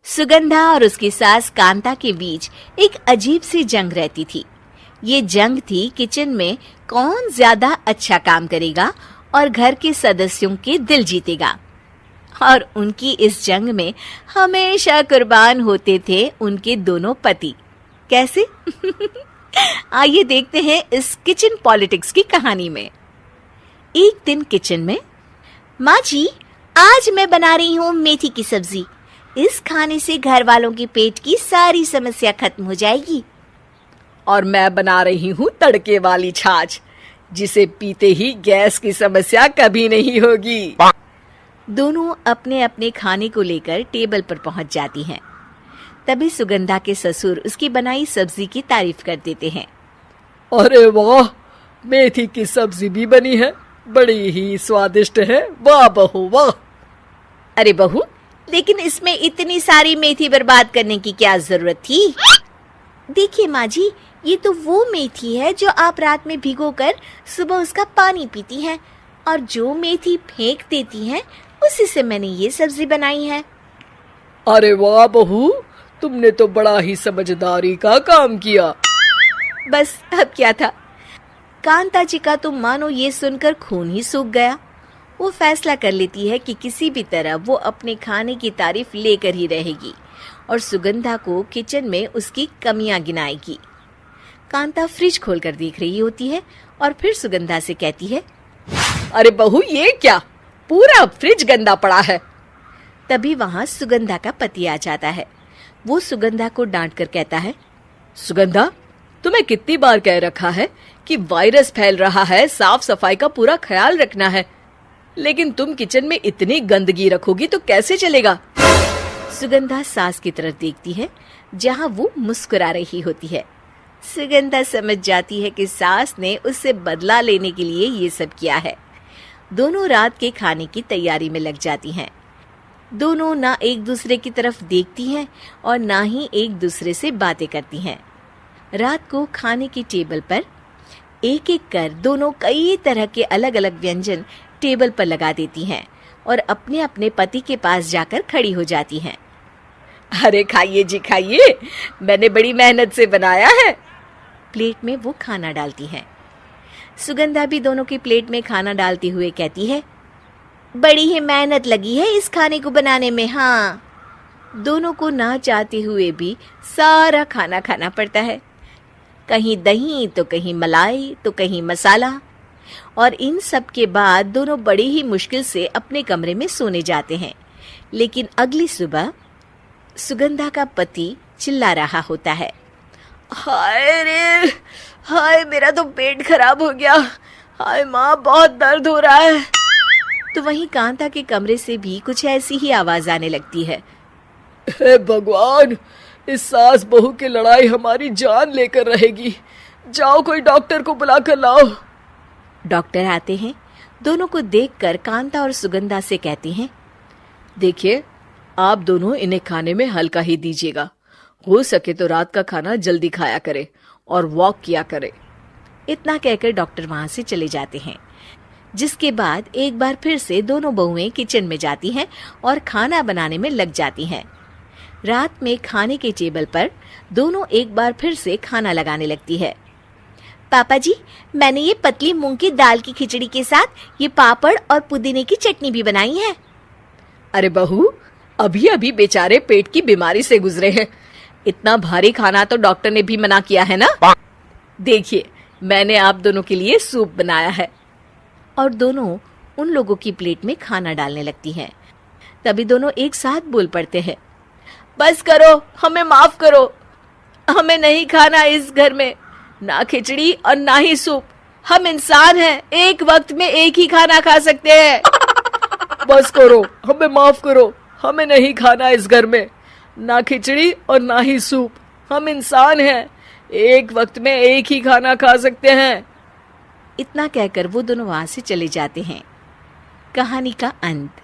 सुगंधा और उसकी सास कांता के बीच एक अजीब सी जंग रहती थी। ये जंग थी किचन में कौन ज्यादा अच्छा काम करेगा और घर के सदस्यों के दिल जीतेगा। और उनकी इस जंग में हमेशा कुर्बान होते थे उनके दोनों पति। कैसे? आइए देखते हैं इस किचन पॉलिटिक्स की कहानी में। एक दिन किचन में, माँ जी, आज मैं बना रही हूँ मेथी की सब्जी। इस खाने से घर वालों के पेट की सारी समस्या खत्म हो जाएगी। और मैं बना रही हूँ तड़के वाली छाछ, जिसे पीते ही गैस की समस्या कभी नहीं होगी। दोनों अपने अपने खाने को लेकर टेबल पर पहुंच जाती हैं। तभी सुगंधा के ससुर उसकी बनाई सब्जी की तारीफ कर देते हैं। अरे वाह, मेथी की सब्जी भी बनी है, बड़ी ही स्वादिष्ट है। वाह बहू वाह। अरे बहू, लेकिन इसमें इतनी सारी मेथी बर्बाद करने की क्या जरूरत थी? देखिए माँ जी, ये तो वो मेथी है जो आप रात में भिगोकर सुबह उसका पानी पीती हैं, और जो मेथी फेंक देती हैं उसी से मैंने ये सब्जी बनाई है। अरे वाह बहू, तुमने तो बड़ा ही समझदारी का काम किया। बस अब क्या था, कांता जी का तो मानो ये सुनकर खून ही सूख गया। वो फैसला कर लेती है कि किसी भी तरह वो अपने खाने की तारीफ लेकर ही रहेगी और सुगंधा को किचन में उसकी कमियां गिनाएगी। कांता फ्रिज खोलकर देख रही होती है और फिर सुगंधा से कहती है, अरे बहू, ये क्या, पूरा फ्रिज गंदा पड़ा है। तभी वहां सुगंधा का पति आ जाता है। वो सुगंधा को डांट कर कहता है, सुगंधा, तुम्हें कितनी बार कह रखा है कि वायरस फैल रहा है, साफ सफाई का पूरा ख्याल रखना है, लेकिन तुम किचन में इतनी गंदगी रखोगी तो कैसे चलेगा। सुगंधा सास की तरफ देखती है जहां वो मुस्कुरा रही होती है। सुगंधा समझ जाती है कि सास ने उससे बदला लेने के लिए ये सब किया है। दोनों रात के खाने की तैयारी में लग जाती हैं। दोनों ना एक दूसरे की तरफ देखती हैं और ना ही एक दूसरे से बातें करती हैं। रात को खाने की टेबल पर एक एक कर दोनों कई तरह के अलग अलग व्यंजन टेबल पर लगा देती हैं और अपने अपने पति के पास जाकर खड़ी हो जाती हैं। अरे खाइए जी खाइए, मैंने बड़ी मेहनत से बनाया है। प्लेट में वो खाना डालती हैं। सुगंधा भी दोनों की प्लेट में खाना डालते हुए कहती है, बड़ी ही मेहनत लगी है इस खाने को बनाने में। हाँ, दोनों को ना चाहते हुए भी सारा खाना खाना पड़ता है। कहीं दही तो कहीं मलाई तो कहीं मसाला। और इन सब के बाद दोनों बड़ी ही मुश्किल से अपने कमरे में सोने जाते हैं। लेकिन अगली सुबह सुगंधा का पति चिल्ला रहा होता है, हाय रे, हाय मेरा तो पेट खराब हो गया, हाय माँ बहुत दर्द हो रहा है। तो वहीं कांता के कमरे से भी कुछ ऐसी ही आवाज आने लगती है। हे भगवान, इस सास बहू की लड़ाई हमारी जान लेकर रहेगी। जाओ कोई डॉक्टर को बुला कर लाओ। डॉक्टर आते हैं। दोनों को देखकर कांता और सुगंधा से कहती हैं, देखिए, आप दोनों इन्हें खाने में हल्का ही दीजिएगा। हो सके तो रात का खाना जल्दी खाया करे और वॉक किया करे। इतना कहकर डॉक्टर वहां से चले जाते हैं। जिसके बाद एक बार फिर से दोनों बहुएं किचन में जाती हैं और खाना बनाने में लग जाती हैं। रात में खाने के टेबल पर दोनों एक बार फिर से खाना लगाने लगती है। पापा जी, मैंने ये पतली मूंग की दाल की खिचड़ी के साथ ये पापड़ और पुदीने की चटनी भी बनाई है। अरे बहू, अभी अभी बेचारे पेट की बीमारी से गुजरे हैं, इतना भारी खाना तो डॉक्टर ने भी मना किया है ना। देखिए, मैंने आप दोनों के लिए सूप बनाया है। और दोनों उन लोगों की प्लेट में खाना डालने लगती हैं। तभी दोनों एक साथ बोल पड़ते हैं, बस करो, हमें माफ करो, हमें नहीं खाना इस घर में ना खिचड़ी और ना ही सूप। हम इंसान हैं, एक वक्त में एक ही खाना खा सकते हैं। बस करो, हमें माफ करो, हमें नहीं खाना इस घर में ना खिचड़ी और ना ही सूप। हम इंसान हैं, एक वक्त में एक ही खाना खा सकते हैं। इतना कहकर वो दोनों वहां से चले जाते हैं। कहानी का अंत।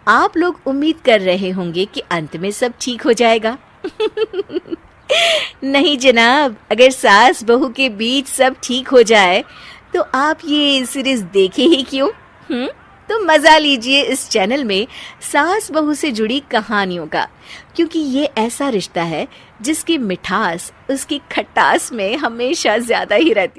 आप लोग उम्मीद कर रहे होंगे कि अंत में सब ठीक हो जाएगा। नहीं जनाब, अगर सास बहू के बीच सब ठीक हो जाए तो आप ये सीरीज देखे ही क्यों? तो मजा लीजिए इस चैनल में सास बहू से जुड़ी कहानियों का, क्योंकि ये ऐसा रिश्ता है जिसकी मिठास उसकी खटास में हमेशा ज्यादा ही रहती है।